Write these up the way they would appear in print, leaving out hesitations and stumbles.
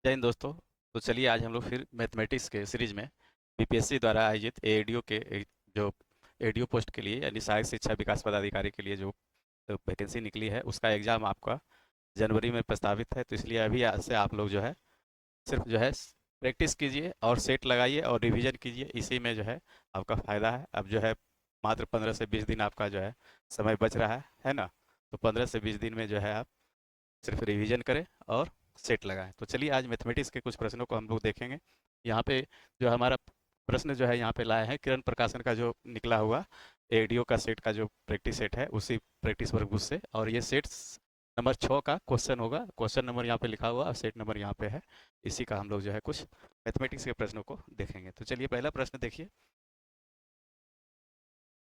जय हिंद दोस्तों। तो चलिए आज हम लोग फिर मैथमेटिक्स के सीरीज में बीपीएससी द्वारा आयोजित एडीओ के जो एडीओ पोस्ट के लिए यानी सहायक शिक्षा विकास पदाधिकारी के लिए जो वैकेंसी निकली है उसका एग्ज़ाम आपका जनवरी में प्रस्तावित है। तो इसलिए अभी आज से आप लोग जो है सिर्फ जो है प्रैक्टिस कीजिए और सेट लगाइए और रिवीजन कीजिए। इसी में जो है आपका फ़ायदा है। अब जो है मात्र 15 से 20 दिन आपका जो है समय बच रहा है ना। तो 15 से 20 दिन में जो है आप सिर्फ रिवीजन करें और सेट लगाएं। तो चलिए आज मैथमेटिक्स के कुछ प्रश्नों को हम लोग देखेंगे। यहाँ पे जो हमारा प्रश्न जो है यहाँ पे लाए हैं किरण प्रकाशन का जो निकला हुआ एडीओ का सेट का जो प्रैक्टिस सेट है उसी प्रैक्टिस वर्कबुक से, और ये सेट नंबर 6 का क्वेश्चन होगा। क्वेश्चन नंबर यहाँ पे लिखा हुआ और सेट नंबर यहाँ पे है। इसी का हम लोग जो है कुछ मैथमेटिक्स के प्रश्नों को देखेंगे। तो चलिए पहला प्रश्न देखिए।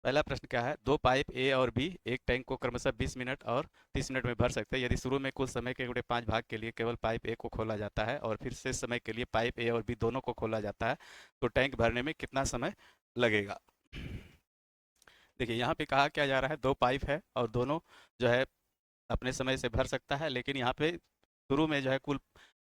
पहला प्रश्न क्या है, दो पाइप ए और बी एक टैंक को क्रमशः 20 मिनट और 30 मिनट में भर सकते हैं। यदि शुरू में कुल समय के 5 भाग के लिए केवल पाइप ए को खोला जाता है और फिर शेष समय के लिए पाइप ए और बी दोनों को खोला जाता है तो टैंक भरने में कितना समय लगेगा। देखिए यहाँ पे कहा क्या जा रहा है, दो पाइप है और दोनों जो है अपने समय से भर सकता है, लेकिन यहाँ पे शुरू में जो है कुल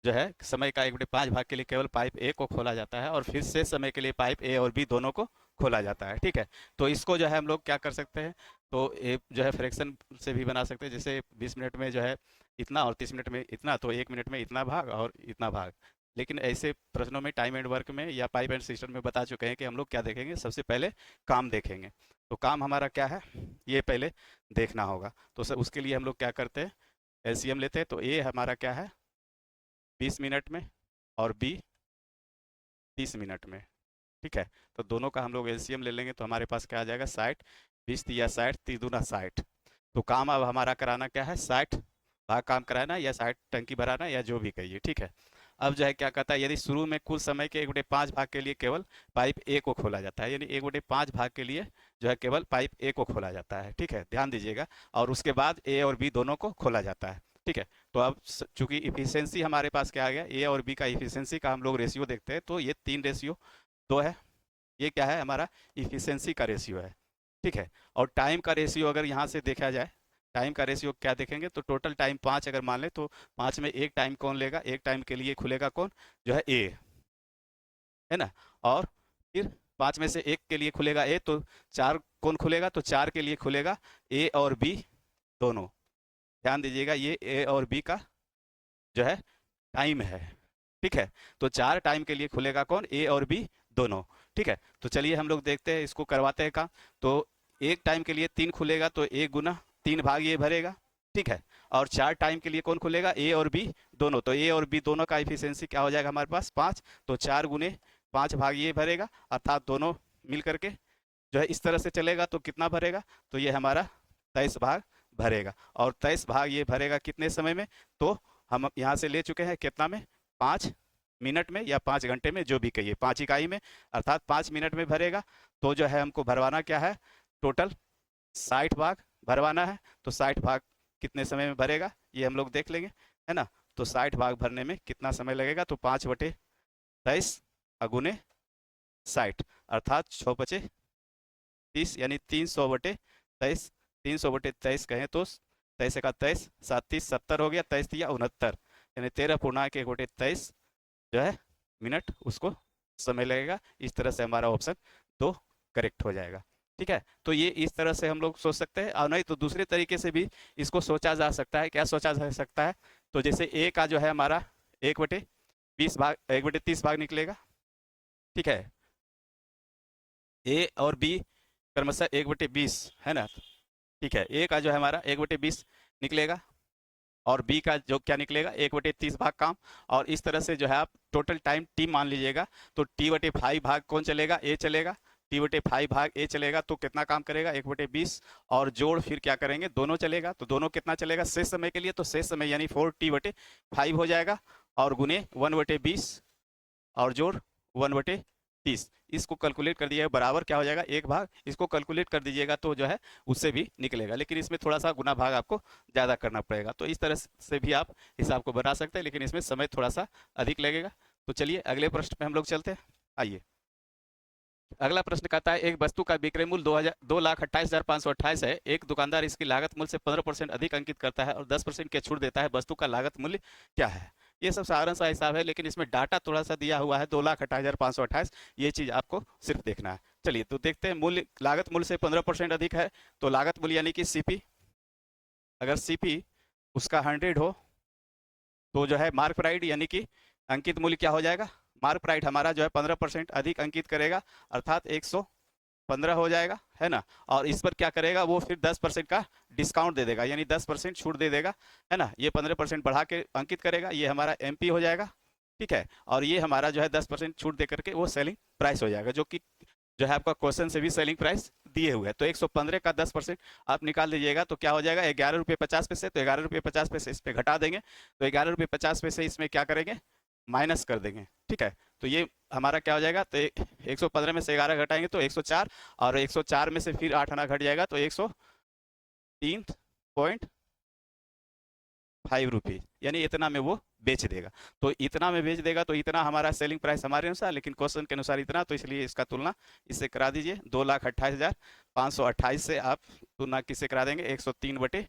जो है समय का 1/5 भाग के लिए केवल पाइप ए को खोला जाता है और फिर से समय के लिए पाइप ए और बी दोनों को खोला जाता है। ठीक है, तो इसको जो है हम लोग क्या कर सकते हैं, तो ए जो है फ्रैक्शन से भी बना सकते हैं। जैसे 20 मिनट में जो है इतना और 30 मिनट में इतना, तो 1 मिनट में इतना भाग और इतना भाग। लेकिन ऐसे प्रश्नों में टाइम एंड वर्क में या पाइप एंड सिस्टम में बता चुके हैं कि हम लोग क्या देखेंगे, सबसे पहले काम देखेंगे। तो काम हमारा क्या है ये पहले देखना होगा। तो उसके लिए हम लोग क्या करते हैं, एलसीएम लेते हैं। तो ए हमारा क्या है 20 मिनट में और बी 30 मिनट में। ठीक है, तो दोनों का हम लोग एलसीएम ले लेंगे तो हमारे पास क्या आ जाएगा 60। 20 तिया 60, 30 दूना 60। तो काम अब हमारा कराना क्या है, 60 भाग काम कराना या 60 टंकी भराना या जो भी कहिए। ठीक है, अब जो है क्या कहता है, यदि शुरू में कुल समय के 1/5 भाग के लिए केवल पाइप ए को खोला जाता है, यानी 1/5 भाग के लिए जो है केवल पाइप ए को खोला जाता है। ठीक है, ध्यान दीजिएगा, और उसके बाद ए और बी दोनों को खोला जाता है। ठीक है, तो अब चूंकि इफिशियंसी हमारे पास क्या आ गया, ए और बी का इफिशियंसी का हम लोग रेशियो देखते हैं, तो ये 3:2 है। ये क्या है हमारा इफिशियंसी का रेशियो है। ठीक है, और टाइम का रेशियो अगर यहाँ से देखा जाए, टाइम का रेशियो क्या देखेंगे, तो टोटल टाइम 5 अगर मान ले तो 5 में एक टाइम कौन लेगा, एक टाइम के लिए खुलेगा कौन, जो है ए, है ना। और फिर 5 में से एक के लिए खुलेगा ए, तो 4 कौन खुलेगा, तो 4 के लिए खुलेगा ए और बी दोनों। ध्यान दीजिएगा, ये ए और बी का जो है टाइम है। ठीक है, तो 4 टाइम के लिए खुलेगा कौन, ए और बी दोनों। ठीक है, तो चलिए हम लोग देखते हैं, इसको करवाते हैं काम। तो एक टाइम के लिए 3 खुलेगा तो ए गुना 3 भाग ये भरेगा। ठीक है, और 4 टाइम के लिए कौन खुलेगा, ए और बी दोनों। तो ए और बी दोनों का इफिशियंसी क्या हो जाएगा हमारे पास 5, तो 4 गुने 5 भाग ये भरेगा, अर्थात दोनों मिल करके जो है इस तरह से चलेगा तो कितना भरेगा, तो ये हमारा 23 भाग भरेगा। और 23 भाग ये भरेगा कितने समय में, तो हम यहाँ से ले चुके हैं कितना में, 5 मिनट में या 5 घंटे में, जो भी कहिए 5 इकाई में, अर्थात 5 मिनट में भरेगा। तो जो है हमको भरवाना क्या है, टोटल 60 भाग भरवाना है। तो 60 भाग कितने समय में भरेगा ये हम लोग देख लेंगे, है ना। तो 60 भाग भरने में कितना समय लगेगा, तो 5/23 अगुने 60, अर्थात 6×5 = 30, यानी 300/23। 300/23 कहें तो 23 का 23, 7×30 70 हो गया, 23 या 69, यानी 13.1/23 जो है मिनट उसको समय लगेगा। इस तरह से हमारा ऑप्शन 2 करेक्ट हो जाएगा। ठीक है, तो ये इस तरह से हम लोग सोच सकते हैं, और नहीं तो दूसरे तरीके से भी इसको सोचा जा सकता है। क्या सोचा जा सकता है, तो जैसे ए का जो है हमारा 1/20 भाग 1/30 भाग निकलेगा। ठीक है, ए और बी क्रमशः 1/20 है ना। ठीक है, ए का जो है हमारा 1/20 निकलेगा और बी का जो क्या निकलेगा 1/30 भाग काम। और इस तरह से जो है आप टोटल टाइम टी मान लीजिएगा, तो T/5 भाग कौन चलेगा, ए चलेगा। T/5 भाग ए चलेगा तो कितना काम करेगा 1/20, और जोड़ फिर क्या करेंगे, दोनों चलेगा। तो दोनों कितना चलेगा शेष समय के लिए, तो शेष समय यानी 4T/5 हो जाएगा, और गुने 1/20 और जोड़ 1/30। इसको कैलकुलेट कर दिए बराबर क्या हो जाएगा 1 भाग। इसको कैलकुलेट कर दीजिएगा तो जो है उससे भी निकलेगा, लेकिन इसमें थोड़ा सा गुना भाग आपको ज़्यादा करना पड़ेगा। तो इस तरह से भी आप हिसाब को बना सकते हैं, लेकिन इसमें समय थोड़ा सा अधिक लगेगा। तो चलिए अगले प्रश्न पे हम लोग चलते हैं। आइए, अगला प्रश्न कहता है, एक वस्तु का विक्रय मूल्य 2,28,528 है। एक दुकानदार इसकी लागत मूल्य से 15% अधिक अंकित करता है और 10% की छूट देता है। वस्तु का लागत मूल्य क्या है। ये सब साधारण सा हिसाब है, लेकिन इसमें डाटा थोड़ा सा दिया हुआ है 2,28,528। ये चीज़ आपको सिर्फ देखना है। चलिए तो देखते हैं, मूल्य लागत मूल्य से 15% अधिक है तो लागत मूल्य यानी कि सीपी, अगर सीपी उसका 100 हो तो जो है मार्क प्राइड यानी कि अंकित मूल्य क्या हो जाएगा, मार्क प्राइड हमारा जो है 15% अधिक अंकित करेगा, अर्थात 115 हो जाएगा, है ना। और इस पर क्या करेगा वो, फिर 10% का डिस्काउंट दे देगा, यानी 10% छूट दे देगा, है ना। ये 15% बढ़ा के अंकित करेगा, ये हमारा एमपी हो जाएगा, ठीक है। और ये हमारा जो है 10% छूट दे करके वो सेलिंग प्राइस हो जाएगा, जो कि जो है आपका क्वेश्चन से भी सेलिंग प्राइस दिए हुए है। तो 115 का 10% आप निकाल दीजिएगा तो क्या हो जाएगा, 11 रुपये 50 पैसे। तो 11 रुपये 50 पैसे इस पे घटा देंगे, तो 11 रुपये 50 पैसे इसमें क्या करेंगे, माइनस कर देंगे, ठीक है। तो ये हमारा क्या हो जाएगा, तो 115 में से 11 घटाएंगे तो 104, और 104 में से फिर 8 आना घट जाएगा तो 103.5 रुपीज, यानी इतना में वो बेच देगा। तो इतना में बेच देगा तो इतना हमारा सेलिंग प्राइस हमारे अनुसार, लेकिन क्वेश्चन के अनुसार इतना, तो इसलिए इसका तुलना इससे करा दीजिए। 2,28,528 से आप तुलना किससे करा देंगे, 103 बटे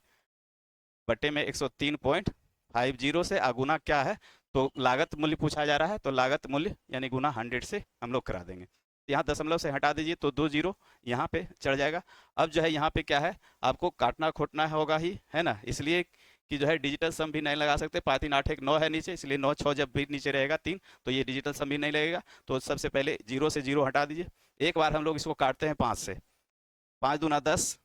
बटे में 103.50 से अगुना क्या है, तो लागत मूल्य पूछा जा रहा है, तो लागत मूल्य यानी गुना 100 से हम लोग करा देंगे। यहाँ दशमलव से हटा दीजिए तो 2 जीरो यहाँ पे चढ़ जाएगा। अब जो है यहाँ पे क्या है, आपको काटना खोटना होगा ही, है ना, इसलिए कि जो है डिजिटल सम भी नहीं लगा सकते। 5 3 8 1 9 है नीचे, इसलिए 9 6 जब भी नीचे रहेगा 3, तो ये डिजिटल सम भी नहीं लगेगा। तो सबसे पहले 0 से 0 हटा दीजिए। एक बार हम लोग इसको काटते हैं 5 से, 5 दूना 10,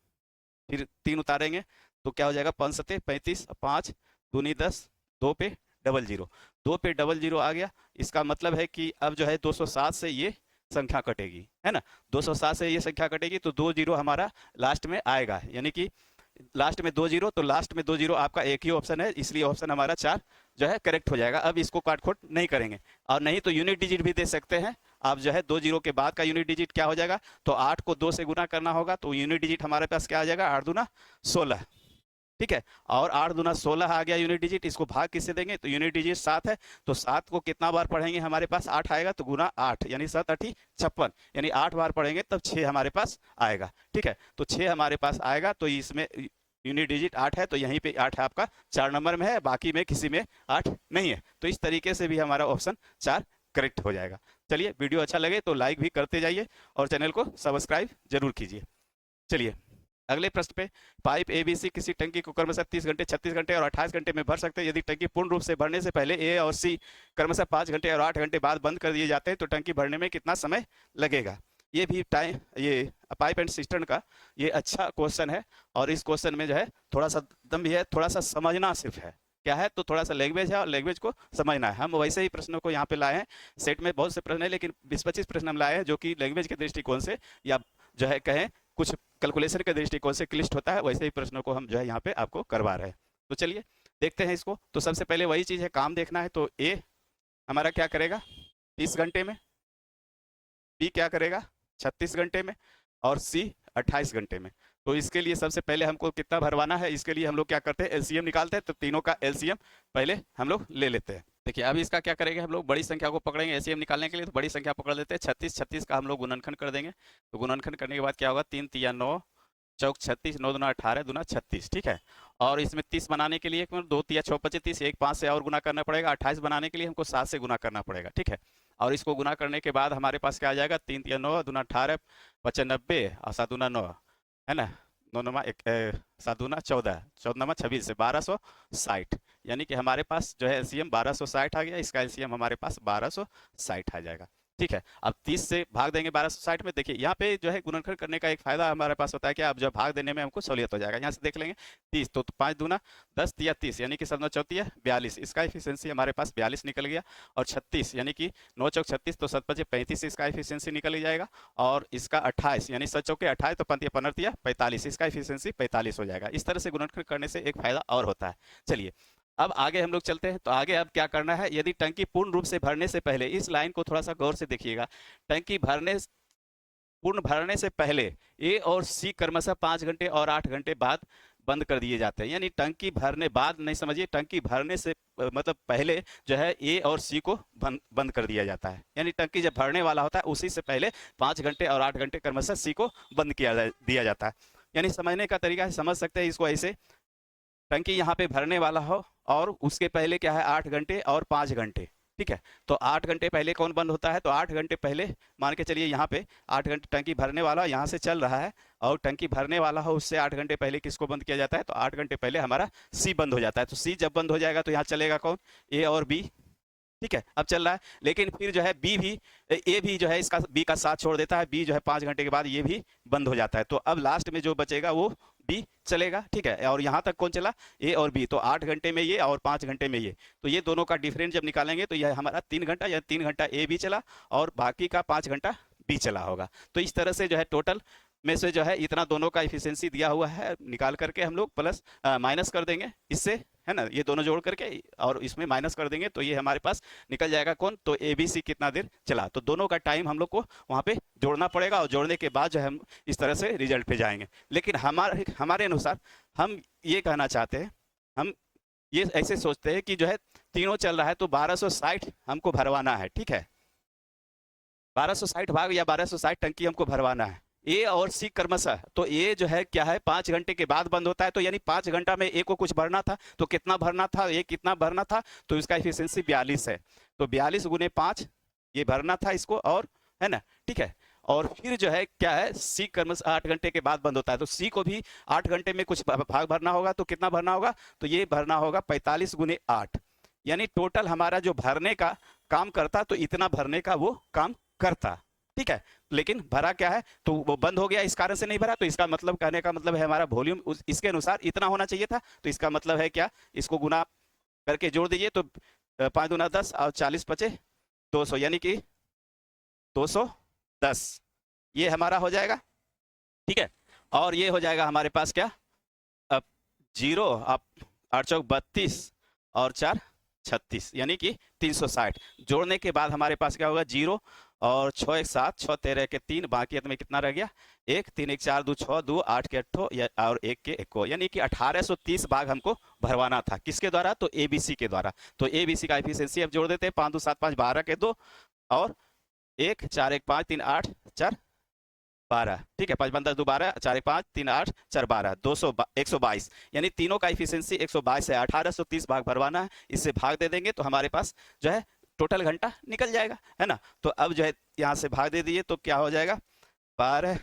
फिर 3 उतारेंगे तो क्या हो जाएगा, 5 सत्ते 35, 5 दूनी 10, 2 पे डबल जीरो, 2 पे डबल जीरो आ गया। इसका मतलब है कि अब जो है 207 से ये संख्या कटेगी, है ना। 207 से ये संख्या कटेगी तो 2 जीरो हमारा लास्ट में आएगा, यानी कि लास्ट में 2 जीरो, तो लास्ट में 2 जीरो आपका एक ही ऑप्शन है, इसलिए ऑप्शन हमारा 4 जो है करेक्ट हो जाएगा। अब इसको काट खोट नहीं करेंगे, और नहीं तो यूनिट डिजिट भी दे सकते हैं आप, जो है 2 जीरो के बाद का यूनिट डिजिट क्या हो जाएगा, तो 8 को 2 से गुना करना होगा, तो यूनिट डिजिट हमारे पास क्या आ जाएगा, 8 दूना 16, ठीक है। और 8 दूना 16 आ गया यूनिट डिजिट, इसको भाग किससे देंगे, तो यूनिट डिजिट 7 है, तो 7 को कितना बार पढ़ेंगे, हमारे पास 8 आएगा, तो गुना 8 यानी 7 8 56, यानी 8 बार पढ़ेंगे तब 6 हमारे पास आएगा, ठीक है। तो 6 हमारे पास आएगा, तो इसमें यूनिट डिजिट 8 है, तो यहीं पे 8 है आपका, 4 नंबर में है, बाकी में किसी में 8 नहीं है। तो इस तरीके से भी हमारा ऑप्शन 4 करेक्ट हो जाएगा। चलिए, वीडियो अच्छा लगे तो लाइक भी करते जाइए और चैनल को सब्सक्राइब जरूर कीजिए। चलिए अगले प्रश्न पे, पाइप एबीसी किसी टंकी को क्रमशः 30 घंटे, 36 घंटे और 28 घंटे में भर सकते हैं। यदि टंकी पूर्ण रूप से भरने से पहले ए और सी क्रमशः 5 घंटे और 8 घंटे बाद बंद कर दिए जाते हैं तो टंकी भरने में कितना समय लगेगा। ये भी टाइम, ये पाइप एंड सिस्टम का ये अच्छा क्वेश्चन है, और इस क्वेश्चन में जो है थोड़ा सा दम भी है, थोड़ा सा समझना सिर्फ है, क्या है, तो थोड़ा सा लैंग्वेज है और लैंग्वेज को समझना है। हम वैसे ही प्रश्नों को यहाँ पे लाए हैं, सेट में बहुत से प्रश्न है, लेकिन 20-25 प्रश्न हम लाए हैं जो कि लैंग्वेज के दृष्टिकोण से, या जो है कहें कुछ कैलकुलेशन के दृष्टिकोण से क्लिष्ट होता है, वैसे ही प्रश्नों को हम जो है यहाँ पे आपको करवा रहे हैं। तो चलिए देखते हैं इसको। तो सबसे पहले वही चीज़ है, काम देखना है। तो ए हमारा क्या करेगा 30 घंटे में, बी क्या करेगा 36 घंटे में, और सी 28 घंटे में। तो इसके लिए सबसे पहले हमको कितना भरवाना है, इसके लिए हम लोग क्या करते हैं, एलसीएम निकालते हैं। तो तीनों का एलसीएम पहले हम लोग ले लेते हैं। देखिए अब इसका क्या करेंगे, हम लोग बड़ी संख्या को पकड़ेंगे एलसीएम निकालने के लिए, तो बड़ी संख्या पकड़ लेते हैं 36, 36 का हम लोग गुणनखंड कर देंगे। तो गुणनखंड करने के बाद क्या होगा, 3 तिया 9, चौक 36, 9 दूना 18, दूना 36, ठीक है। और इसमें 30 बनाने के लिए 2 तिया 6 25 30, एक 5 से और गुना करना पड़ेगा। 28 बनाने के लिए हमको 7 से गुना करना पड़ेगा, ठीक है। और इसको गुना करने के बाद हमारे पास क्या आ जाएगा, 3 तिया 9, दूना 18, 95 और 7 दूना 9, है ना, 9 नमा 7 दूना 14, 14 नमा 26 से 1260, यानी कि हमारे पास जो है एलसीएम 1260 आ गया। इसका एलसीएम हमारे पास 1260 आ जाएगा, ठीक है। अब 30 से भाग देंगे 1260 में। देखिए यहाँ पे जो है गुणनखंड करने का एक फायदा हमारे पास होता है कि अब जब भाग देने में हमको सहूलियत हो जाएगा। यहाँ से देख लेंगे 30, तो 5 दूना 10 तिया 30, यानी कि 7 चौथी 42, इसका एफिशिएंसी हमारे पास 42 निकल गया। और 36 यानी कि 9 चौक 36, तो 7 5 35, इसका एफिशिएंसी निकल जाएगा। और इसका 28 यानी 7 चौके 28, तो 5 15 45, इसका एफिशिएंसी 45 हो जाएगा। इस तरह से गुणनखंड करने से एक फायदा और होता है। चलिए अब आगे हम लोग चलते हैं। तो आगे अब क्या करना है, यदि टंकी पूर्ण रूप से भरने से पहले, इस लाइन को थोड़ा सा गौर से देखिएगा, टंकी पूर्ण भरने से पहले ए और सी क्रमशः 5 घंटे और 8 घंटे बाद बंद कर दिए जाते हैं। यानी टंकी भरने बाद नहीं समझिए, टंकी भरने से मतलब पहले जो है ए और सी को बंद कर दिया जाता है। यानी टंकी जब भरने वाला होता है उसी से पहले 5 घंटे और 8 घंटे क्रमशः सी को बंद दिया जाता है। यानी समझने का तरीका है, समझ सकते हैं इसको ऐसे, टंकी यहाँ पे भरने वाला हो और उसके पहले क्या है 8 घंटे और 5 घंटे। ठीक है, तो 8 घंटे पहले कौन बंद होता है, तो 8 घंटे पहले मान के चलिए यहाँ पे 8 घंटे टंकी भरने वाला यहाँ से चल रहा है और टंकी भरने वाला हो उससे 8 घंटे पहले किसको बंद किया जाता है, तो 8 घंटे पहले हमारा सी बंद हो जाता है। तो सी जब बंद हो जाएगा तो यहाँ चलेगा कौन, ए और बी। ठीक है, अब चल रहा है, लेकिन फिर जो है बी भी, ए भी जो है इसका बी का साथ छोड़ देता है, बी जो है 5 घंटे के बाद ये भी बंद हो जाता है। तो अब लास्ट में जो बचेगा वो बी चलेगा। ठीक है, और यहाँ तक कौन चला, ए और बी। तो 8 घंटे में ये और 5 घंटे में ये, तो ये दोनों का डिफरेंस जब निकालेंगे तो यह हमारा 3 घंटा, या 3 घंटा ए बी चला और बाकी का 5 घंटा बी चला होगा। तो इस तरह से जो है टोटल में से जो है इतना दोनों का इफिशियंसी दिया हुआ है, निकाल करके हम लोग प्लस माइनस कर देंगे इससे, है ना, ये दोनों जोड़ करके और इसमें माइनस कर देंगे तो ये हमारे पास निकल जाएगा कौन, तो ए बी सी कितना देर चला। तो दोनों का टाइम हम लोग को वहाँ पे जोड़ना पड़ेगा और जोड़ने के बाद जो है हम इस तरह से रिजल्ट पे जाएंगे। लेकिन हमारे हमारे अनुसार हम ये कहना चाहते हैं, हम ये ऐसे सोचते हैं कि जो है तीनों चल रहा है तो 1260 हमको भरवाना है। ठीक है, 1260 भाग या 1260 टंकी हमको भरवाना है। ए और सी क्रमशः, तो ए जो है क्या है 5 घंटे के बाद बंद होता है, तो यानी 5 घंटा में ए को कुछ भरना था, तो कितना भरना था, ए कितना भरना था, तो इसका इफिशियंसी 42 है। तो 42 गुने 5 ये भरना था इसको, और है ना। ठीक है, और फिर जो है क्या है सी क्रमशः 8 घंटे के बाद बंद होता है, तो सी को भी 8 घंटे में कुछ भाग भरना होगा, तो कितना भरना होगा, तो ये भरना होगा 45 गुने 8, यानी टोटल हमारा जो भरने का काम करता तो इतना भरने का वो काम करता। ठीक है, लेकिन भरा क्या है, तो वो बंद हो गया, इस कारण से नहीं भरा। तो इसका मतलब, कहने का मतलब है हमारा वॉल्यूम इसके अनुसार इतना होना चाहिए था। तो इसका मतलब है क्या, इसको गुना करके जोड़ दीजिए, तो 5 दूना 10 और 40 बचे 200, यानी कि 210 ये हमारा हो जाएगा। ठीक है, और ये हो जाएगा हमारे पास क्या, अब 0 आप 8 चौक 32 और 4 36, यानी कि 360 जोड़ने के बाद हमारे पास क्या होगा, 0 और 6 1 7 6 13 के 3, बाकी में कितना रह गया 1 3 1 4 2 6 2 8 के 8 और 1 के 1, यानी कि 1830 भाग हमको भरवाना था। किसके द्वारा, तो एबीसी के द्वारा। तो एबीसी का एफिशिएंसी अब जोड़ देते हैं, 5 2 7 5 12 के 2 और 1 4 1 5 3 8 4 12। ठीक है, 5 15 2 12 4 1 5 3 8 4 12 200 122, यानी तीनों का इफिशियंसी 122 है। 1830 भाग भरवाना है, इससे भाग दे देंगे तो हमारे पास जो है टोटल घंटा निकल जाएगा, है ना। तो अब जो है यहाँ से भाग दे दिए तो क्या हो जाएगा, 12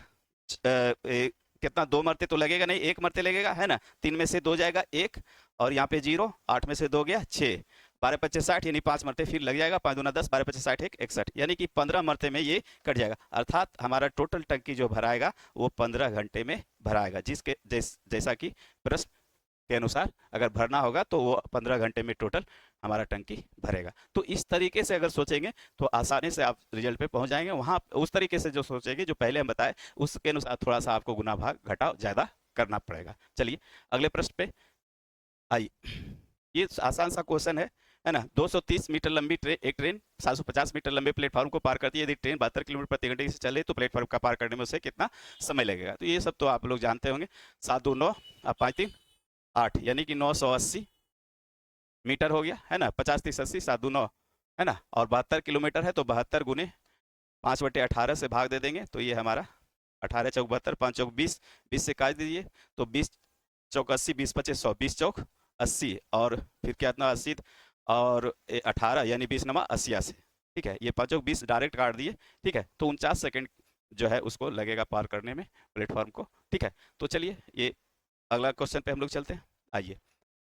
कितना, 2 मरते तो लगेगा नहीं, 1 मरते लगेगा, है ना। 3 में से 2 जाएगा 1 और यहाँ पे 0, 8 में से 2 गया 6, 12 25 60, यानी 5 मरते फिर लग जाएगा, 5 दूना 10, 12 25 60 1 61, यानी कि 15 मरते में ये कट जाएगा। अर्थात हमारा टोटल टंकी जो भराएगा वो 15 घंटे में भराएगा, जिसके जैसा कि प्रश्न के अनुसार अगर भरना होगा तो वो 15 घंटे में टोटल हमारा टंकी भरेगा। तो इस तरीके से अगर सोचेंगे तो आसानी से आप रिजल्ट पे पहुंच जाएंगे। वहां उस तरीके से जो सोचेंगे, जो पहले हम बताए उसके अनुसार थोड़ा सा आपको गुना भाग घटाव ज्यादा करना पड़ेगा। चलिए अगले प्रश्न पे आइए, ये आसान सा क्वेश्चन है ना। 230 मीटर लंबी एक ट्रेन 750 मीटर लंबे प्लेटफॉर्म को पार करती है। यदि ट्रेन 72 किलोमीटर प्रति घंटे से चले तो प्लेटफॉर्म का पार करने में उसे कितना समय लगेगा। तो ये सब तो आप लोग जानते होंगे। 7 2 9 और 5 3 8, यानी कि 980 मीटर हो गया, है ना। 50 30 80 7 2 9, है ना। और 72 किलोमीटर है तो 72 गुने 5/18 से भाग दे देंगे, तो ये हमारा 18 चौक 72, 5 चौक 20, 20 से काट दीजिए तो 20 चौक 80, 20 25 100, 20 चौक 80 और फिर क्या इतना 80 और 18, यानी 20 नमा 88। ठीक है, ये 5 चौक 20 डायरेक्ट काट दिए। ठीक है, तो 49 सेकंड जो है उसको लगेगा पार करने में प्लेटफॉर्म को। ठीक है, तो चलिए ये अगला क्वेश्चन पे हम लोग चलते हैं। आइए,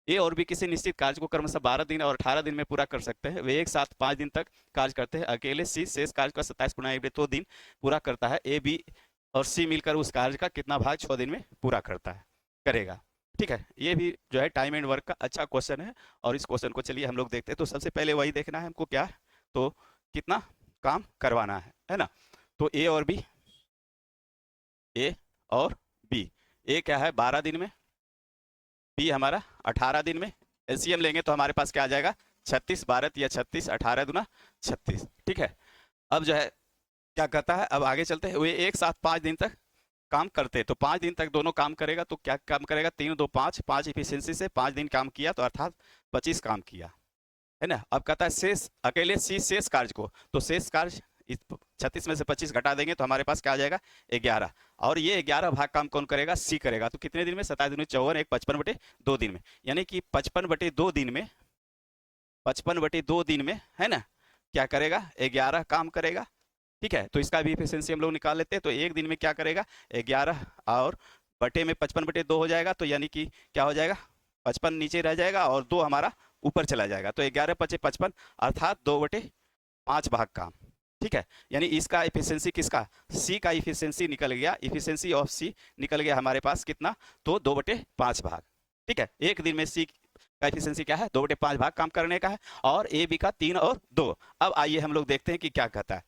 ए और बी किसी निश्चित कार्य को क्रमशः 12 दिन और 18 दिन में पूरा कर सकते हैं। वे एक साथ 5 दिन तक कार्य करते हैं। अकेले सी शेष कार्य का 27 गुना 2 दिन पूरा करता है। ए बी और सी मिलकर उस कार्य का कितना भाग 6 दिन में पूरा करेगा। ठीक है, ये भी जो है टाइम एंड वर्क का अच्छा क्वेश्चन है और इस क्वेश्चन को चलिए हम लोग देखते हैं। तो सबसे पहले वही देखना है हमको, क्या है तो कितना काम करवाना है ना। तो ए और बी, ए क्या है 12 दिन में, बी हमारा 18 दिन में। एलसीएम लेंगे तो हमारे पास क्या आ जाएगा 36 12 या 36, 18 दूना 36। ठीक है, अब जो है क्या कहता है, अब आगे चलते हैं। वे एक साथ 5 दिन तक काम करते हैं, तो 5 दिन तक दोनों काम करेगा तो क्या काम करेगा, 3 2 5, 5 इफिशियंसी से 5 दिन काम किया तो अर्थात 25 काम किया, है ना। अब कहता है शेष, अकेले सी शेष कार्य को, तो शेष कार्य इस 36 में से 25 घटा देंगे तो हमारे पास क्या आ जाएगा 11। और ये 11 भाग काम कौन करेगा, सी करेगा। तो कितने दिन में, 27 दिन में, 54, एक 55/2 दिन में, यानी कि 55/2 दिन में, 55/2 दिन में, है ना, क्या करेगा, 11 काम करेगा। ठीक है, तो इसका भी इफिशियंसी हम लोग निकाल लेते हैं। तो एक दिन में क्या करेगा, 11 और बटे में 55/2 हो जाएगा, तो यानी कि क्या हो जाएगा, 55 नीचे रह जाएगा और 2 हमारा ऊपर चला जाएगा। तो 11 × 5 = 55, अर्थात 2/5 भाग काम। ठीक है, यानी इसका इफिशियंसी किसका, सी का इफिशियंसी निकल गया, इफिशियंसी ऑफ सी निकल गया हमारे पास कितना, तो 2/5 भाग। ठीक है, एक दिन में सी का इफिशियंसी क्या है, 2/5 भाग काम करने का है, और ए बी का 3 और 2। अब आइए हम लोग देखते हैं कि क्या कहता है,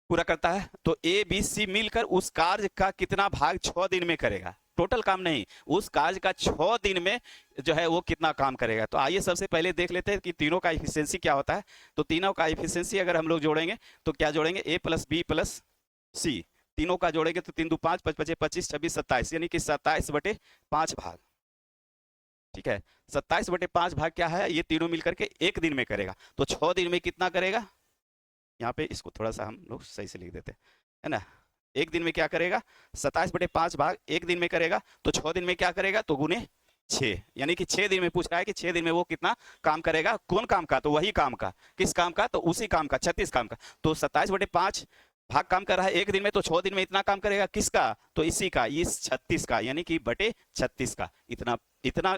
पूरा करता है। तो ए बी सी मिलकर उस कार्य का कितना भाग 6 दिन में करेगा, टोटल काम नहीं, उस कार्य का 6 दिन में जो है वो कितना काम करेगा। तो आइए सबसे पहले देख लेते हैं कि तीनों का इफिशियंसी क्या होता है। तो तीनों का इफिशियंसी अगर हम लोग जोड़ेंगे तो क्या जोड़ेंगे, ए प्लस बी प्लस सी, तीनों का जोड़ेंगे तो 3 × 2 = 5, 5 × 5 = 25, 26, 27, यानी कि 27/5 भाग। ठीक है, 27/5 भाग क्या है, ये तीनों मिलकर के एक दिन में करेगा। तो 6 दिन में कितना करेगा, यहाँ पे इसको थोड़ा सा हम लोग सही से लिख देते हैं, है ना। एक दिन में क्या करेगा, 27/5 भाग एक दिन में करेगा, तो 6 दिन में क्या करेगा, तो गुने 6, यानी कि 6 दिन में पूछ रहा है कि 6 दिन में वो कितना काम करेगा, कौन काम का, तो वही काम का, किस काम का, तो उसी काम का, 36 काम का। तो 27/5 भाग काम कर रहा है एक दिन में, तो 6 दिन में इतना काम करेगा, किसका, तो इसी का, इस 36 का, यानी कि बटे 36 का, इतना इतना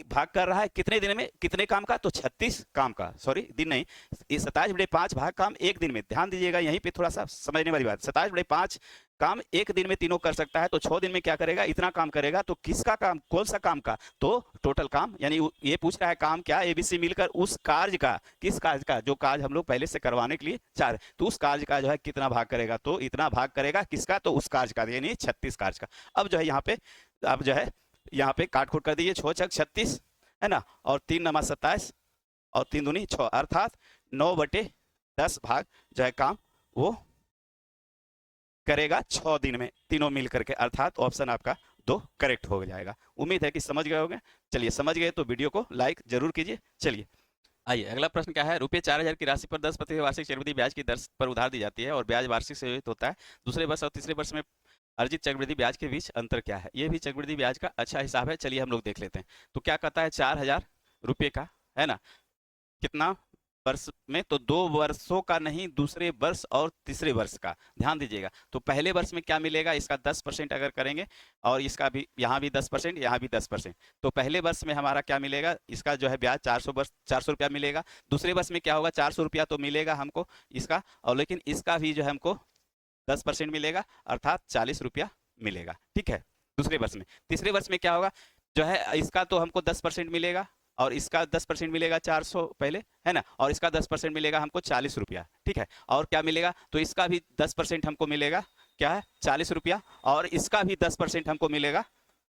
भाग कर रहा है कितने दिन में, कितने काम का, तो 36 काम का, सॉरी दिन नहीं, 27/5 भाग काम एक दिन में। ध्यान दीजिएगा यहीं पे थोड़ा सा समझने वाली बात, 27/5 काम एक दिन में तीनों कर सकता है, तो 6 दिन में क्या करेगा, इतना काम करेगा। तो किसका काम, कौन सा काम का, तो टोटल काम, यानी ये पूछ रहा है काम क्या, एबीसी मिलकर उस कार्य का, किस कार्य का, जो कार्य हम लोग पहले से करवाने के लिए चाह रहे, तो उस कार्य का जो है कितना भाग करेगा, तो इतना भाग करेगा, किसका, तो उस कार्य का, यानी 36 कार्य का। अब जो है यहाँ पे, अब जो है यहाँ पे काट खोट कर दीजिए, 6 × 6 = 36, है ना, और 3 × 9 = 27, और 3 दूनी 6, अर्थात 9/10 भाग जो है काम वो करेगा 6 दिन में, तीनों मिल करके, अर्थात ऑप्शन आपका 2 करेक्ट हो जाएगा। उम्मीद है कि समझ गए होंगे। चलिए, समझ गए तो वीडियो को लाइक जरूर कीजिए। चलिए आइए, अगला प्रश्न क्या है, रुपये 4000 की राशि पर 10% वार्षिक चक्रवृद्धि ब्याज की दर पर उधार दी जाती है और ब्याज वार्षिक से होता है। दूसरे वर्ष और तीसरे वर्ष में अर्जित चक्रवृद्धि ब्याज के बीच अंतर क्या है। ये भी चक्रवृद्धि ब्याज का अच्छा हिसाब है, चलिए हम लोग देख लेते हैं। तो क्या कहता है, 4000 रुपये का, है ना, कितना वर्ष में, तो 2 वर्षों का नहीं, दूसरे वर्ष और तीसरे वर्ष का। ध्यान दीजिएगा, तो पहले वर्ष में क्या मिलेगा, इसका 10% अगर करेंगे, और इसका भी यहाँ भी 10%, यहाँ भी 10%। तो पहले वर्ष में हमारा क्या मिलेगा, इसका जो है ब्याज 400 रुपया मिलेगा। दूसरे वर्ष में क्या होगा, 400 रुपया तो मिलेगा हमको इसका, और लेकिन इसका भी जो है हमको 10% मिलेगा, अर्थात 40 रुपया मिलेगा। ठीक है, दूसरे वर्ष में। तीसरे वर्ष में क्या होगा, जो है इसका तो हमको 10% मिलेगा, और इसका 10% मिलेगा 400 पहले, है ना, और इसका 10% मिलेगा हमको 40 रुपया। ठीक है, और क्या मिलेगा, तो इसका भी 10% हमको मिलेगा, क्या है, 40 रुपया, और इसका भी 10% हमको मिलेगा,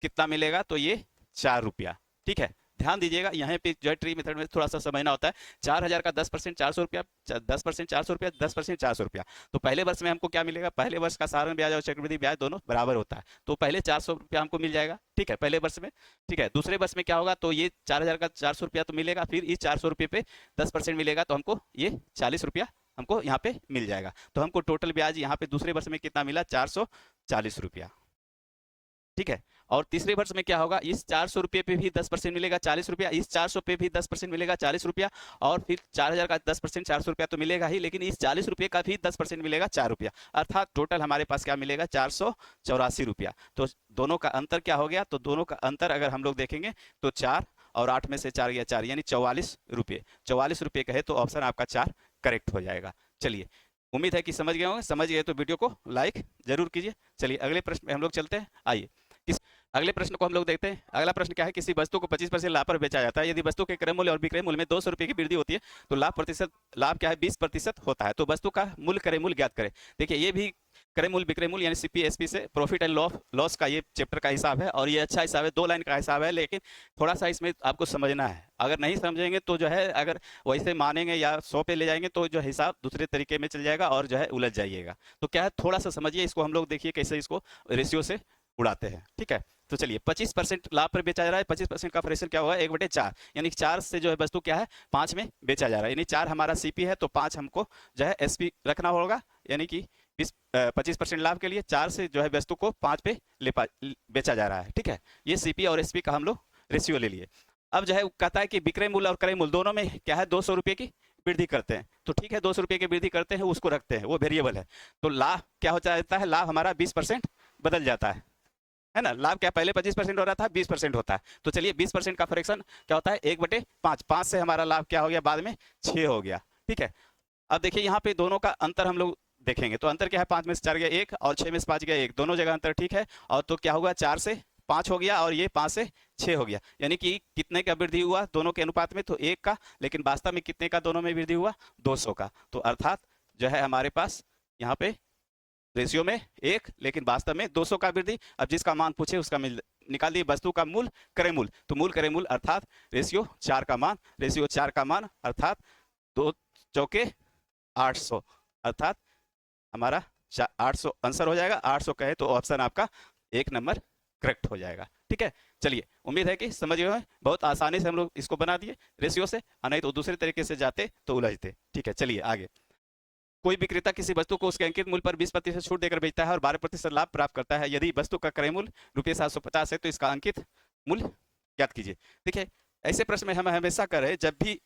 कितना मिलेगा, तो ये 4 रुपया। ठीक है, ध्यान दीजिएगा, यहाँ पे जो ट्री मेथड में थोड़ा सा समझना होता है। 4000 का 10% 400 रुपया, 10% 400 रुपया, 10% 400 रुपया। तो पहले वर्ष में हमको क्या मिलेगा, पहले वर्ष का साधारण ब्याज और चक्रवृद्धि ब्याज दोनों बराबर होता है, तो पहले 400 रुपया हमको मिल जाएगा। ठीक है, पहले वर्ष में। ठीक है, दूसरे वर्ष में क्या होगा, तो ये 4000 का 400 रुपया तो मिलेगा, फिर इस 400 रुपये पे 10% मिलेगा, तो हमको ये 40 रुपया हमको यहाँ पे मिल जाएगा। तो हमको टोटल ब्याज यहाँ पे दूसरे वर्ष में कितना मिला, 440 रुपया। ठीक है, और तीसरे वर्ष में क्या होगा, इस 400 रुपये पे भी 10% मिलेगा, 40 रुपया, इस 400 पे भी 10% मिलेगा, 40 रुपया, और फिर 4000 का 10% 400 रुपया तो मिलेगा ही, लेकिन इस 40 रुपये का भी 10% मिलेगा, 4 रुपया, अर्थात टोटल हमारे पास क्या मिलेगा, 484 रुपया। तो दोनों का अंतर क्या हो गया, तो दोनों का अंतर अगर हम लोग देखेंगे तो 4 और 8 में से 4 गया 4, यानी 44 रुपये। 44 रुपये कहे तो ऑप्शन आपका 4 करेक्ट हो जाएगा। चलिए, उम्मीद है कि समझ गए होंगे। समझ गए तो वीडियो को लाइक जरूर कीजिए। चलिए अगले प्रश्न में हम लोग चलते हैं। आइए, अगले प्रश्न को हम लोग देखते हैं। अगला प्रश्न क्या है, किसी वस्तु को 25% लाभ पर बेचा जाता है। यदि वस्तु के क्रय मूल्य और विक्रय मूल्य में 200 रुपये की वृद्धि होती है तो लाभ क्या है, 20% होता है। तो वस्तु का मूल्य क्रय मूल्य ज्ञात करें। देखिए, ये भी क्रय मूल्य विक्रय मूल्य यानी सीपीएसपी से प्रॉफिट एंड लॉस का ये चैप्टर का हिसाब है, और ये अच्छा हिसाब है, 2 लाइन का हिसाब है, लेकिन थोड़ा सा इसमें आपको समझना है। अगर नहीं समझेंगे तो जो है, अगर वैसे मानेंगे या 100 पे ले जाएंगे तो जो हिसाब दूसरे तरीके में चल जाएगा और जो है उलझ जाइएगा। तो क्या है, थोड़ा सा समझिए इसको, हम लोग देखिए कैसे इसको रेशियो से उड़ाते हैं। ठीक है, तो चलिए 25% लाभ पर बेचा जा रहा है, 25% का फ्रैक्शन क्या होगा, 1/4, यानी 4 से जो है वस्तु क्या है 5 में बेचा जा रहा है, यानी 4 हमारा सीपी है तो 5 हमको जो है एसपी रखना होगा, यानी कि 25% लाभ के लिए 4 से जो है वस्तु को 5 पे बेचा जा रहा है। ठीक है, ये सीपी और एसपी का हम लोग रेशियो ले लिए। अब जो है कहता है कि विक्रय मूल्य और क्रय मूल्य दोनों में क्या है 200 रुपये की वृद्धि करते हैं, तो ठीक है 200 रुपये की वृद्धि करते हैं, उसको रखते हैं, वो वेरिएबल है। तो लाभ क्या हो जाता है, लाभ हमारा 20% बदल जाता है ना। लाभ क्या पहले 25% हो रहा था, 20% होता है। तो चलिए 20% का फ्रैक्शन क्या होता है, 1/5, 5 से हमारा लाभ क्या हो गया, बाद में 6 हो गया। ठीक है, अब देखिए यहाँ पे दोनों का अंतर हम लोग देखेंगे, तो अंतर क्या है, 5 में से 4 गया 1 और 6 में से 5 गया 1, दोनों जगह अंतर ठीक है। और तो क्या होगा, 4 से 5 हो गया और ये 5 से 6 हो गया, यानी कि कितने का वृद्धि हुआ दोनों के अनुपात में, तो 1 का, लेकिन वास्तव में कितने का दोनों में वृद्धि हुआ, 200 का। तो अर्थात जो है हमारे पास यहाँ पे रेशियो में 1 लेकिन वास्तव में 200 का वृद्धि। अब जिसका मान पूछे उसका निकाल दिए, वस्तु का मूल क्रय मूल, तो मूल क्रय मूल अर्थात रेशियो 4 का मान, रेशियो 4 का मान अर्थात 2 चौके 800, अर्थात हमारा 800 आंसर हो जाएगा। 800 कहे तो ऑप्शन आपका 1 नंबर करेक्ट हो जाएगा। ठीक है, चलिए उम्मीद है कि समझ गए, बहुत आसानी से हम लोग इसको बना दिए रेशियो से, नहीं तो दूसरे तरीके से जाते तो उलझते। ठीक है, चलिए आगे। कोई विक्रेता किसी वस्तु को उसके अंकित मूल्य पर 20% छूट देकर बेचता है और 12% लाभ प्राप्त करता है। यदि वस्तु का क्रय मूल्य ₹750 है तो इसका अंकित मूल्य ज्ञात कीजिए। देखिए ऐसे प्रश्न में हम हमेशा करें, जब भी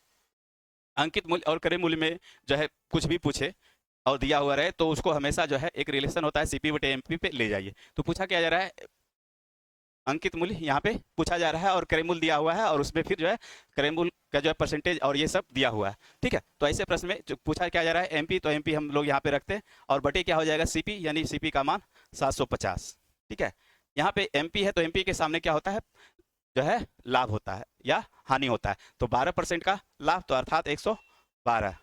अंकित मूल्य और क्रय मूल्य में जो है कुछ भी पूछे और दिया हुआ रहे तो उसको हमेशा जो है एक रिलेशन होता है CP/MP पे ले जाइए। तो पूछा क्या जा रहा है, अंकित मूल्य यहाँ पे पूछा जा रहा है और क्रय मूल्य दिया हुआ है और उसमें फिर जो है क्रय मूल्य का जो है परसेंटेज और ये सब दिया हुआ है। ठीक है, तो ऐसे प्रश्न में जो पूछा क्या जा रहा है MP, तो MP हम लोग यहाँ पे रखते हैं और बटे क्या हो जाएगा CP, यानी CP का मान 750। ठीक है, यहाँ पे MP है तो MP के सामने क्या होता है, जो है लाभ होता है या हानि होता है, तो 12% का लाभ तो अर्थात 112।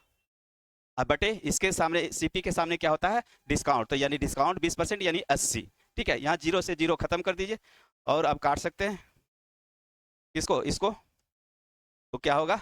अब बटे इसके सामने CP के सामने क्या होता है, डिस्काउंट, तो यानी डिस्काउंट 20% यानी 80। ठीक है, यहाँ 0 से 0 खत्म कर दीजिए और अब काट सकते हैं इसको इसको, तो क्या होगा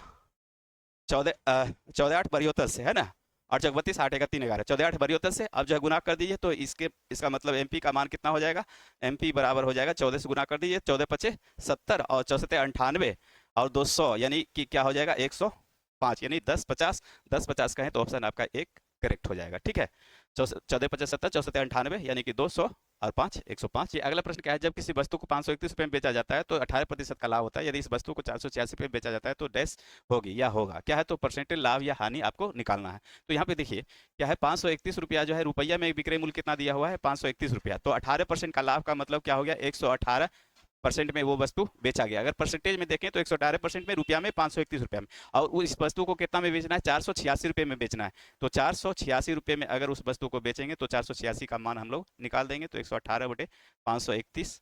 14 8 72 से, है ना, और 32 8 3 11, 14 8 72 से। अब जो है गुना कर दीजिए तो इसका मतलब MP का मान कितना हो जाएगा, MP बराबर हो जाएगा 14 से गुना कर दीजिए, 14 5 70 और 14 98 और 200, यानी कि क्या हो जाएगा 105, यानी 10 50, 10 50 कहें तो ऑप्शन आपका एक करेक्ट हो जाएगा। ठीक है, 14 50 70 64 98 यानी कि 200 और 5 105। ये अगला प्रश्न क्या है, जब किसी वस्तु को 531 रुपये में बेचा जाता है तो 18% का लाभ होता है। यदि इस वस्तु को 486 रुपये में बेचा जाता है तो डैश होगी या होगा, क्या है, तो परसेंटेज लाभ या हानि आपको निकालना है। तो यहाँ पे देखिए क्या है, 531 रुपया जो है रुपया में विक्रय मूल्य कितना दिया हुआ है, 531 रुपया, तो 18% का लाभ का मतलब क्या हो गया, 118% में वो वस्तु बेचा गया। अगर परसेंटेज में देखें तो 118% में रुपया में 531 रुपया में, और इस वस्तु को कितना में बेचना है, 486 रुपये में बेचना है। तो 486 रुपये में अगर उस वस्तु को बेचेंगे तो 486 का मान हम लोग निकाल देंगे, तो 118/531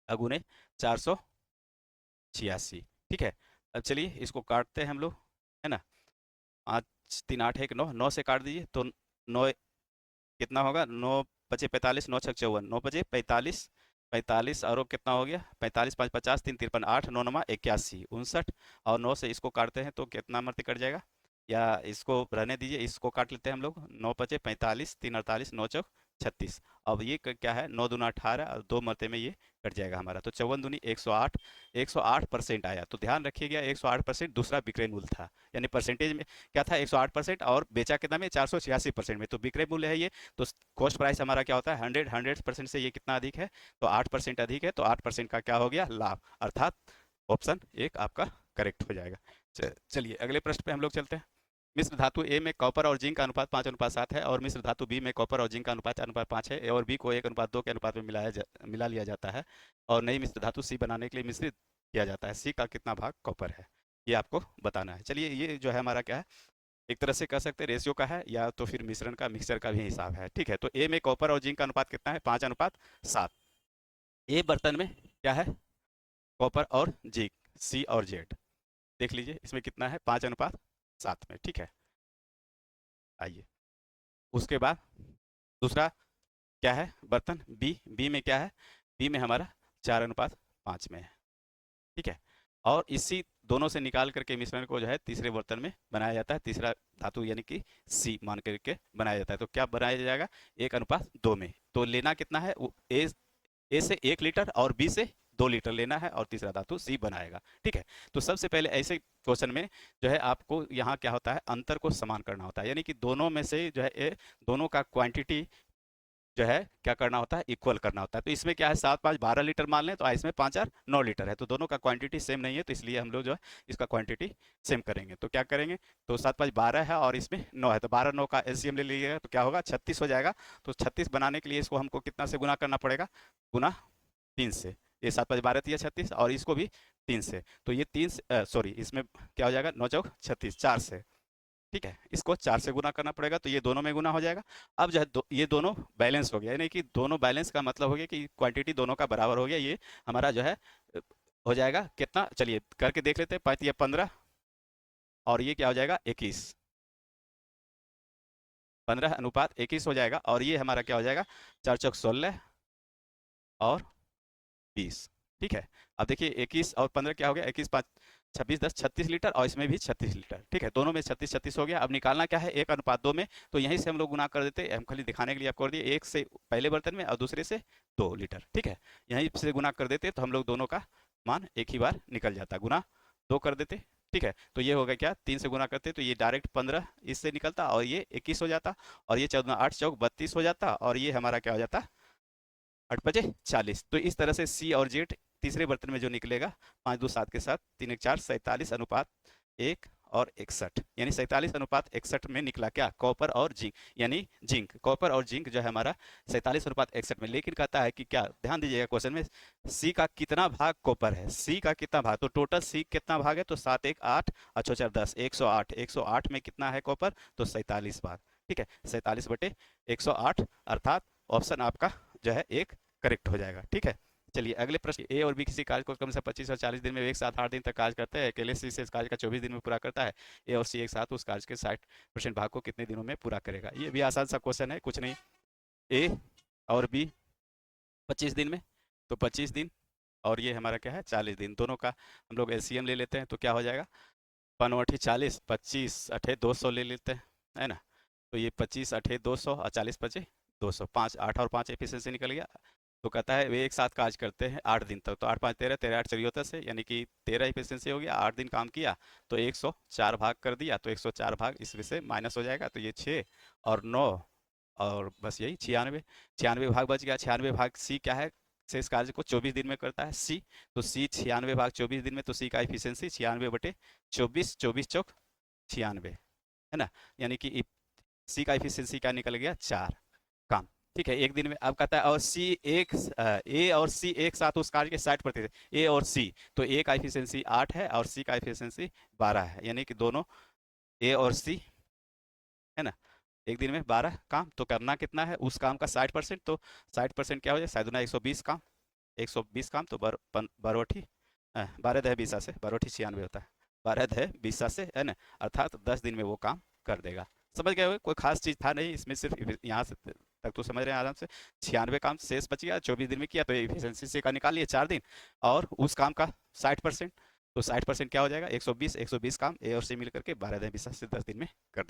अगुने 486। ठीक है, अब चलिए इसको काटते हैं हम लोग, है ना, 5 3 8 1 9, 9 से काट दीजिए तो 9 कितना होगा, 9 5 45, 9 6 54, 9 5 45, 45 और कितना हो गया 45 5 50 3 53, 8 9 9 81 59, और 9 से इसको काटते हैं तो कितना मरते कट जाएगा, या इसको रहने दीजिए, इसको काट लेते हैं हम लोग, 9 5 45 3 48 9 चौक 36। अब ये क्या है, 9 दूना 18 और 2 मरते में ये कट जाएगा हमारा, तो 54 दूनी 108, 108% आया। तो ध्यान रखिएगा 108% दूसरा विक्रय मूल्य था, यानी परसेंटेज में क्या था 108% और बेचा कितना में 486% में, तो विक्रय मूल्य है ये, तो कॉस्ट प्राइस हमारा क्या होता है 100% से ये कितना अधिक है, तो 8% अधिक है, तो 8% का क्या हो गया लाभ, अर्थात ऑप्शन एक आपका करेक्ट हो जाएगा। चलिए अगले प्रश्न पे हम लोग चलते हैं। मिश्र धातु ए में कॉपर और जिंक का अनुपात 5:7 है और मिश्र धातु बी में कॉपर और जिंक का अनुपात 4:5 है, ए और बी को 1:2 के अनुपात में मिला लिया जाता है और नई मिश्र धातु सी बनाने के लिए मिश्रित किया जाता है। सी का कितना भाग कॉपर है, ये आपको बताना है। चलिए ये जो है हमारा क्या है, एक तरह से कह सकते हैं रेशियो का है या तो फिर मिश्रण का, मिक्सचर का भी हिसाब है। ठीक है, तो ए में कॉपर और जिंक का अनुपात कितना है, 5:7। ए बर्तन में क्या है, कॉपर और जिंक, सी और जेड, देख लीजिए इसमें कितना है 5:7 में। ठीक है, आइए उसके बाद दूसरा क्या है, बर्तन बी, बी में क्या है, बी में हमारा 4:5 में है। ठीक है, और इसी दोनों से निकाल करके मिश्रण को जो है तीसरे बर्तन में बनाया जाता है, तीसरा धातु यानी कि सी मान करके बनाया जाता है। तो क्या बनाया जाएगा 1:2 में, तो लेना कितना है, ए ए से 1 लीटर और बी से 2 लीटर लेना है और तीसरा धातु सी बनाएगा। ठीक है, तो सबसे पहले ऐसे क्वेश्चन में जो है आपको यहाँ क्या होता है, अंतर को समान करना होता है, यानी कि दोनों में से जो है दोनों का क्वांटिटी जो है क्या करना होता है, इक्वल करना होता है। तो इसमें क्या है, 7 5 12 लीटर मान लें, तो इसमें 5 और 9 लीटर है, तो दोनों का क्वांटिटी सेम नहीं है, तो इसलिए हम लोग जो है इसका क्वांटिटी सेम करेंगे। तो क्या करेंगे, तो 7 5 12 है और इसमें 9 है, तो 12 9 का एलसीएम ले लीजिएगा, तो क्या होगा, 36 हो जाएगा। तो 36 बनाने के लिए इसको हमको कितना से गुना करना पड़ेगा, गुना 3 से। ये 7 5 12 3 36 और इसको भी 3 से, तो ये 3 सॉरी इसमें क्या हो जाएगा, 9 चौक 36, 4 से। ठीक है, इसको 4 से गुना करना पड़ेगा, तो ये दोनों में गुना हो जाएगा। अब जो है ये दोनों बैलेंस हो गया, यानी कि दोनों बैलेंस का मतलब हो गया कि क्वांटिटी दोनों का बराबर हो गया। ये हमारा जो है हो जाएगा कितना, चलिए करके देख लेते हैं। 5 या 15 और ये क्या हो जाएगा, 21, 15:21 हो जाएगा। और ये हमारा क्या हो जाएगा, 4 चौक 16 और 20। ठीक है, अब देखिए 21 और 15 क्या हो गया, 21 5 26 10 36 लीटर और इसमें भी 36 लीटर। ठीक है, दोनों में 36 36 हो गया। अब निकालना क्या है, 1:2 में, तो यहीं से हम लोग गुना कर देते हैं। हम खाली दिखाने के लिए आपको कर दिए, एक से पहले बर्तन में और दूसरे से 2 लीटर। ठीक है, यहीं से गुना कर देते तो हम लोग दोनों का मान एक ही बार निकल जाता, गुना 2 कर देते। ठीक है, तो ये हो गया क्या, 3 से गुना करते तो ये डायरेक्ट 15 इससे निकलता और ये 21 हो जाता, और ये 14 8 चौक 32 हो जाता, और ये हमारा क्या हो जाता, 8 5 40। तो इस तरह से सी और जेड तीसरे बर्तन में जो निकलेगा, 5 2 7 के साथ 3 1 4, 47:1 और 61, यानी 47:61 में निकला क्या, कॉपर और जिंक, यानी जिंक, कॉपर और जिंक जो है हमारा 47:61 में। लेकिन कहता है कि क्या, ध्यान दीजिएगा क्वेश्चन में, सी का कितना भाग कॉपर है, सी का कितना भाग, तो टोटल सी कितना भाग है, तो 7 1 8 अच्छो 4 10, 108, 108 में कितना है कॉपर, तो 47 भाग। ठीक है, 47/108, अर्थात ऑप्शन आपका जो है एक करेक्ट हो जाएगा। ठीक है, चलिए अगले प्रश्न, ए और बी किसी कार्य को कम से 25 और 40 दिन में एक साथ 8 दिन तक कार्य करते हैं, अकेले सी से इस कार्य का 24 दिन में पूरा करता है। ए और सी एक साथ उस कार्य के 60% भाग को कितने दिनों में पूरा करेगा। ये भी आसान सा क्वेश्चन है, कुछ नहीं, ए और बी 25 दिन में, तो 25 दिन और ये हमारा क्या है, 40 दिन, दोनों का हम लोग एलसीएम ले लेते हैं, तो क्या हो जाएगा, 5 40, 25 8 200 ले लेते हैं, है ना। तो ये 25 8 200 और 40 5 200, 5 8 और 5 एफिशिएंसी निकल गया। तो कहता है वे एक साथ कार्य करते हैं 8 दिन तक, तो 8 5 13 13 8 74 से, यानी कि 13 एफिशिएंसी हो गया, 8 दिन काम किया, तो 104 भाग कर दिया, तो 104 भाग इसमें से माइनस हो जाएगा, तो ये 6 और 9 और बस यही 96, 96 भाग बच गया। 96 भाग सी क्या है, शेष कार्य को 24 दिन में करता है सी, तो सी 96 भाग 24 दिन में, तो सी का एफिशिएंसी 96/24, 24 चौक 96, है ना, यानी कि सी का एफिशिएंसी क्या निकल गया, 4 काम। ठीक है, एक दिन में। अब कहता है और सी एक, ए और सी एक साथ उस कार्य के 60%, ए और सी, तो ए का एफिशिएंसी 8 है और सी का एफिशिएंसी 12 है, यानी कि दोनों ए और सी, है ना, एक दिन में 12 काम, तो करना कितना है उस काम का 60%, तो 60% क्या हो जाए, 7 120 काम, 120 काम, तो बारोठी 12 दह 20 से, बारोठी 96 होता है, 12 दह 20 से, है ना, अर्थात 10 दिन में वो काम कर देगा। समझ गए हो, कोई खास चीज़ था नहीं इसमें, सिर्फ यहाँ से तक तो समझ रहे हैं आराम से। 96 काम शेष बच गया, 24 दिन में किया, तो एफिशिएंसी से का निकाल लिया 4 दिन, और उस काम का 60%, तो 60% क्या हो जाएगा, 120 120 काम ए और सी मिल करके 12 दह 20 से 10 दिन में कर